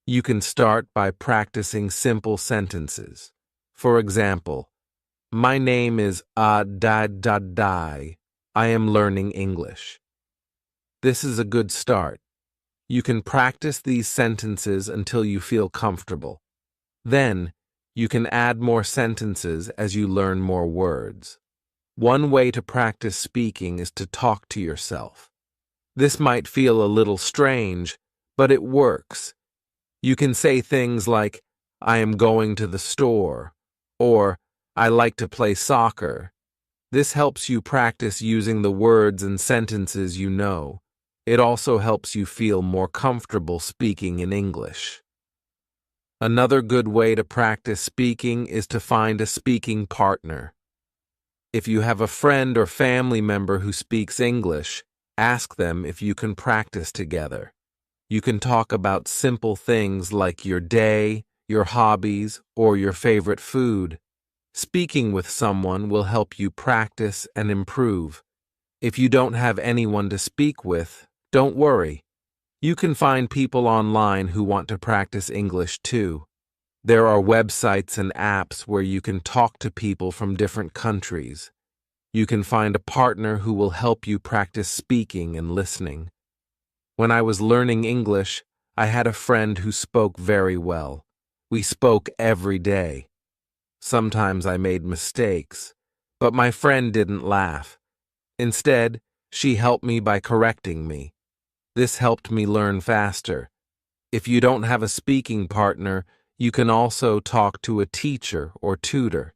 You can start by practicing simple sentences. For example, my name is Adadadai. I am learning English. This is a good start. You can practice these sentences until you feel comfortable. Then, you can add more sentences as you learn more words. One way to practice speaking is to talk to yourself. This might feel a little strange, but it works. You can say things like, I am going to the store, or I like to play soccer. This helps you practice using the words and sentences you know. It also helps you feel more comfortable speaking in English. Another good way to practice speaking is to find a speaking partner. If you have a friend or family member who speaks English, ask them if you can practice together. You can talk about simple things like your day, your hobbies, or your favorite food. Speaking with someone will help you practice and improve. If you don't have anyone to speak with, don't worry. You can find people online who want to practice English too. There are websites and apps where you can talk to people from different countries. You can find a partner who will help you practice speaking and listening. When I was learning English, I had a friend who spoke very well. We spoke every day. Sometimes I made mistakes, but my friend didn't laugh. Instead, she helped me by correcting me. This helped me learn faster. If you don't have a speaking partner, you can also talk to a teacher or tutor.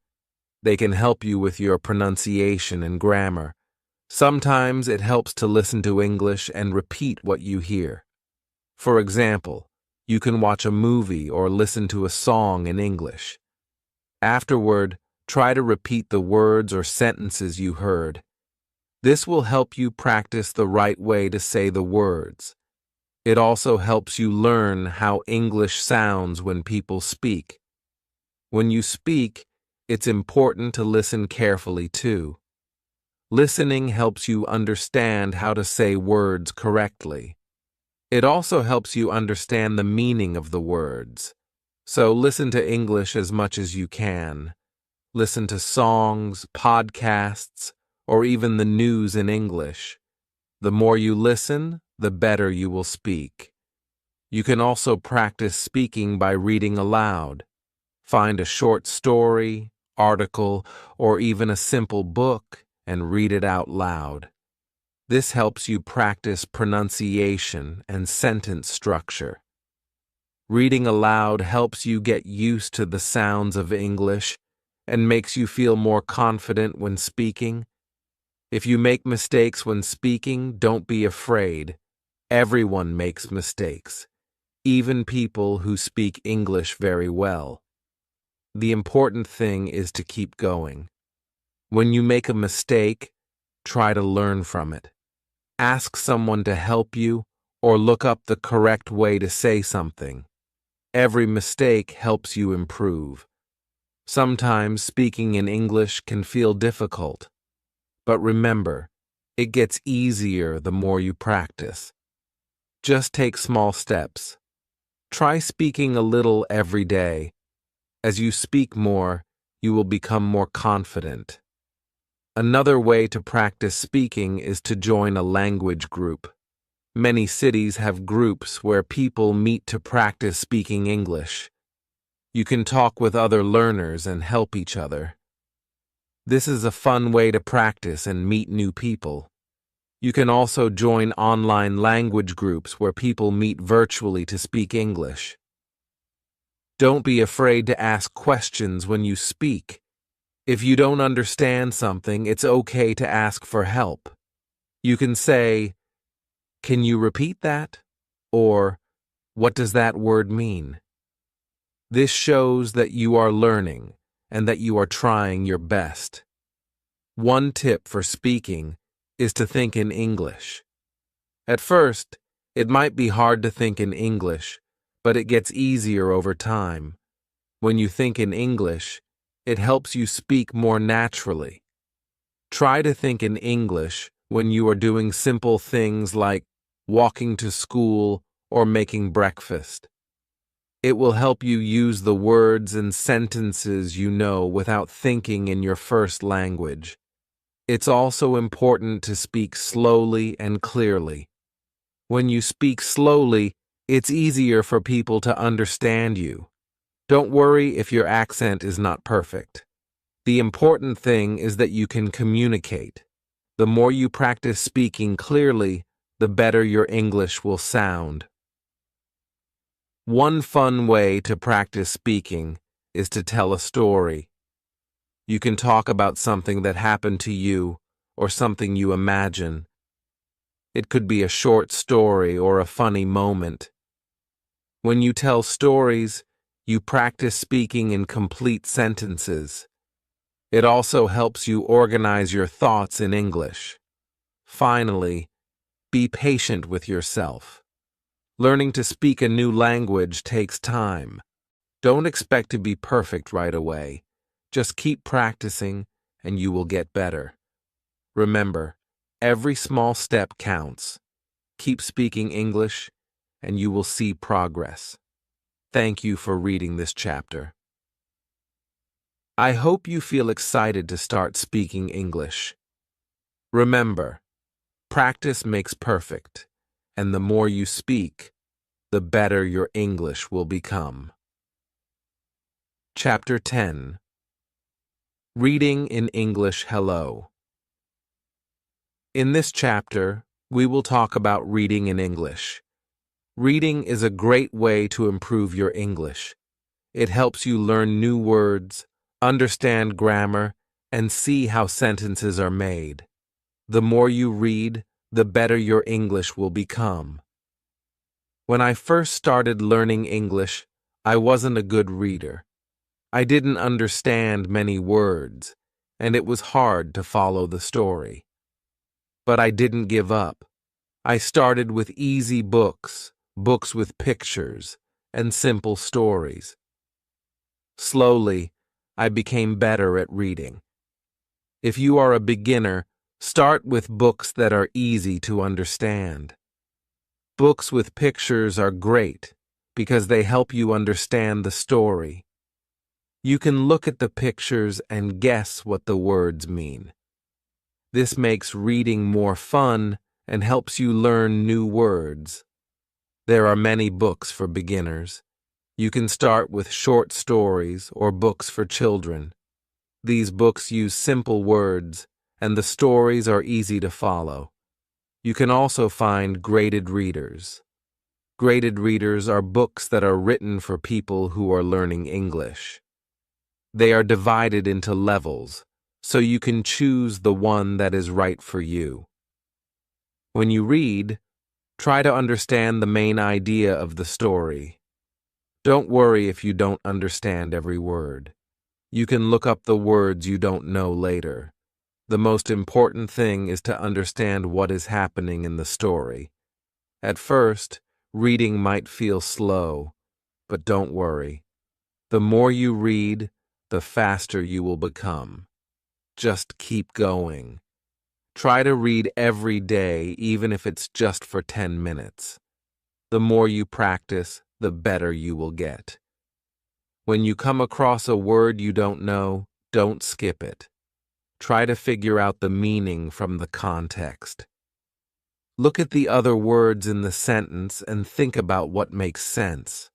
They can help you with your pronunciation and grammar. Sometimes it helps to listen to English and repeat what you hear. For example, you can watch a movie or listen to a song in English. Afterward, try to repeat the words or sentences you heard. This will help you practice the right way to say the words. It also helps you learn how English sounds when people speak. When you speak, it's important to listen carefully too. Listening helps you understand how to say words correctly. It also helps you understand the meaning of the words. So listen to English as much as you can. Listen to songs, podcasts, or even the news in English. The more you listen, the better you will speak. You can also practice speaking by reading aloud. Find a short story, article, or even a simple book and read it out loud. This helps you practice pronunciation and sentence structure. Reading aloud helps you get used to the sounds of English and makes you feel more confident when speaking. If you make mistakes when speaking, don't be afraid. Everyone makes mistakes, even people who speak English very well. The important thing is to keep going. When you make a mistake, try to learn from it. Ask someone to help you or look up the correct way to say something. Every mistake helps you improve. Sometimes speaking in English can feel difficult. But remember, it gets easier the more you practice. Just take small steps. Try speaking a little every day. As you speak more, you will become more confident. Another way to practice speaking is to join a language group. Many cities have groups where people meet to practice speaking English. You can talk with other learners and help each other. This is a fun way to practice and meet new people. You can also join online language groups where people meet virtually to speak English. Don't be afraid to ask questions when you speak. If you don't understand something, it's okay to ask for help. You can say, "Can you repeat that?" Or, "What does that word mean?" This shows that you are learning and that you are trying your best. One tip for speaking is to think in English. At first, it might be hard to think in English, but it gets easier over time. When you think in English, it helps you speak more naturally. Try to think in English when you are doing simple things like walking to school or making breakfast. It will help you use the words and sentences you know without thinking in your first language. It's also important to speak slowly and clearly. When you speak slowly, it's easier for people to understand you. Don't worry if your accent is not perfect. The important thing is that you can communicate. The more you practice speaking clearly, the better your English will sound. One fun way to practice speaking is to tell a story. You can talk about something that happened to you or something you imagine. It could be a short story or a funny moment. When you tell stories, you practice speaking in complete sentences. It also helps you organize your thoughts in English. Finally, be patient with yourself. Learning to speak a new language takes time. Don't expect to be perfect right away. Just keep practicing and you will get better. Remember, every small step counts. Keep speaking English and you will see progress. Thank you for reading this chapter. I hope you feel excited to start speaking English. Remember, practice makes perfect, and the more you speak, the better your English will become. Chapter 10. Reading in English Hello. In this chapter, we will talk about reading in English. Reading is a great way to improve your English. It helps you learn new words, understand grammar, and see how sentences are made. The more you read, the better your English will become. When I first started learning English, I wasn't a good reader. I didn't understand many words, and it was hard to follow the story. But I didn't give up. I started with easy books, books with pictures, and simple stories. Slowly, I became better at reading. If you are a beginner, start with books that are easy to understand. Books with pictures are great because they help you understand the story. You can look at the pictures and guess what the words mean. This makes reading more fun and helps you learn new words. There are many books for beginners. You can start with short stories or books for children. These books use simple words, and the stories are easy to follow. You can also find graded readers. Graded readers are books that are written for people who are learning English. They are divided into levels, so you can choose the one that is right for you. When you read, try to understand the main idea of the story. Don't worry if you don't understand every word. You can look up the words you don't know later. The most important thing is to understand what is happening in the story. At first, reading might feel slow, but don't worry. The more you read, the faster you will become. Just keep going. Try to read every day, even if it's just for 10 minutes. The more you practice, the better you will get. When you come across a word you don't know, don't skip it. Try to figure out the meaning from the context. Look at the other words in the sentence and think about what makes sense.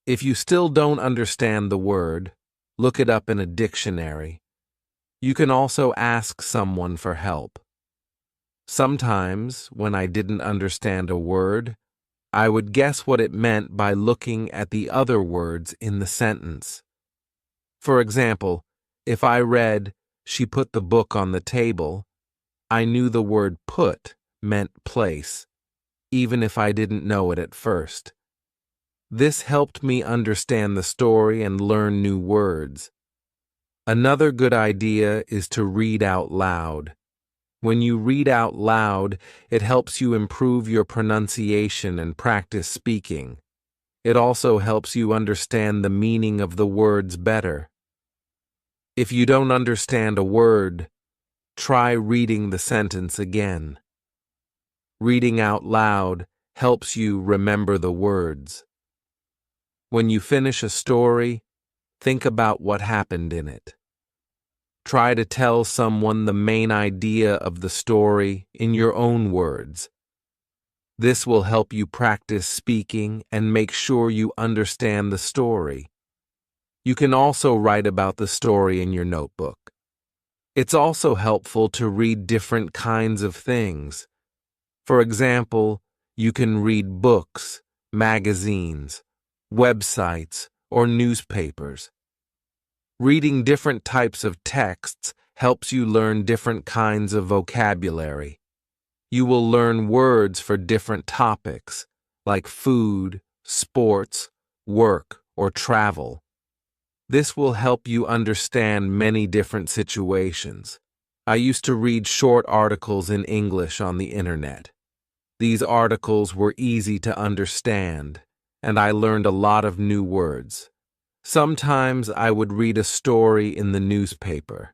If you still don't understand the word, look it up in a dictionary. You can also ask someone for help. Sometimes, when I didn't understand a word, I would guess what it meant by looking at the other words in the sentence. For example, if I read, "She put the book on the table," I knew the word put meant place, even if I didn't know it at first. This helped me understand the story and learn new words. Another good idea is to read out loud. When you read out loud, it helps you improve your pronunciation and practice speaking. It also helps you understand the meaning of the words better. If you don't understand a word, try reading the sentence again. Reading out loud helps you remember the words. When you finish a story, think about what happened in it. Try to tell someone the main idea of the story in your own words. This will help you practice speaking and make sure you understand the story. You can also write about the story in your notebook. It's also helpful to read different kinds of things. For example, you can read books, magazines, websites, or newspapers. Reading different types of texts helps you learn different kinds of vocabulary. You will learn words for different topics, like food, sports, work, or travel. This will help you understand many different situations. I used to read short articles in English on the internet. These articles were easy to understand, and I learned a lot of new words. Sometimes I would read a story in the newspaper.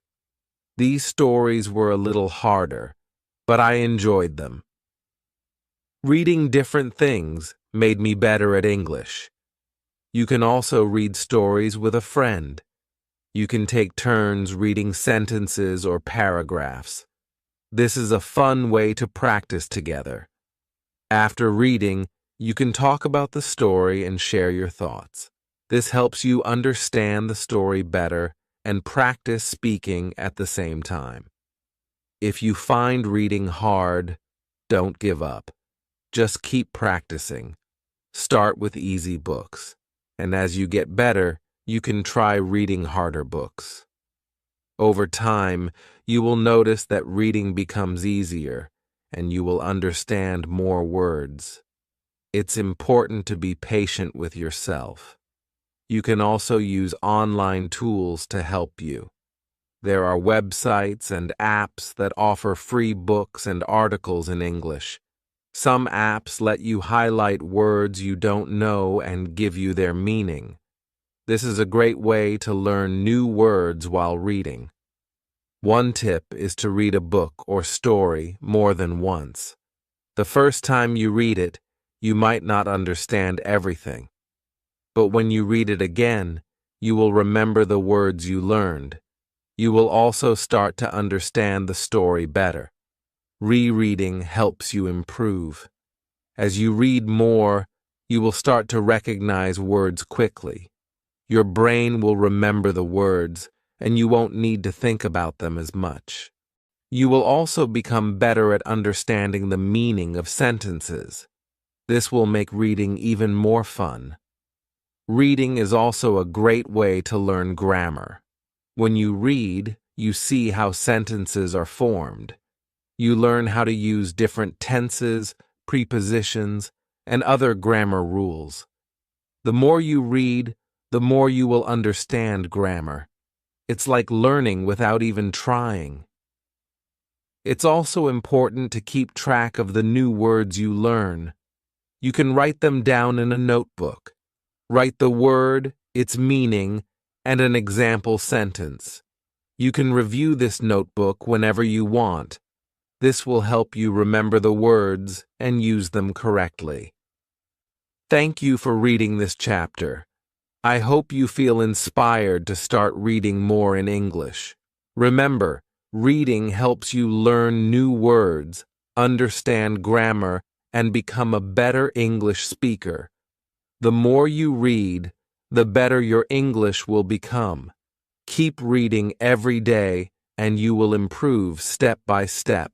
These stories were a little harder, but I enjoyed them. Reading different things made me better at English. You can also read stories with a friend. You can take turns reading sentences or paragraphs. This is a fun way to practice together. After reading, you can talk about the story and share your thoughts. This helps you understand the story better and practice speaking at the same time. If you find reading hard, don't give up. Just keep practicing. Start with easy books, and as you get better, you can try reading harder books. Over time, you will notice that reading becomes easier, and you will understand more words. It's important to be patient with yourself. You can also use online tools to help you. There are websites and apps that offer free books and articles in English. Some apps let you highlight words you don't know and give you their meaning. This is a great way to learn new words while reading. One tip is to read a book or story more than once. The first time you read it, you might not understand everything. But when you read it again, you will remember the words you learned. You will also start to understand the story better. Rereading helps you improve. As you read more, you will start to recognize words quickly. Your brain will remember the words, and you won't need to think about them as much. You will also become better at understanding the meaning of sentences. This will make reading even more fun. Reading is also a great way to learn grammar. When you read, you see how sentences are formed. You learn how to use different tenses, prepositions, and other grammar rules. The more you read, the more you will understand grammar. It's like learning without even trying. It's also important to keep track of the new words you learn. You can write them down in a notebook. Write the word, its meaning, and an example sentence. You can review this notebook whenever you want. This will help you remember the words and use them correctly. Thank you for reading this chapter. I hope you feel inspired to start reading more in English. Remember, reading helps you learn new words, understand grammar, and become a better English speaker. The more you read, the better your English will become. Keep reading every day, and you will improve step by step.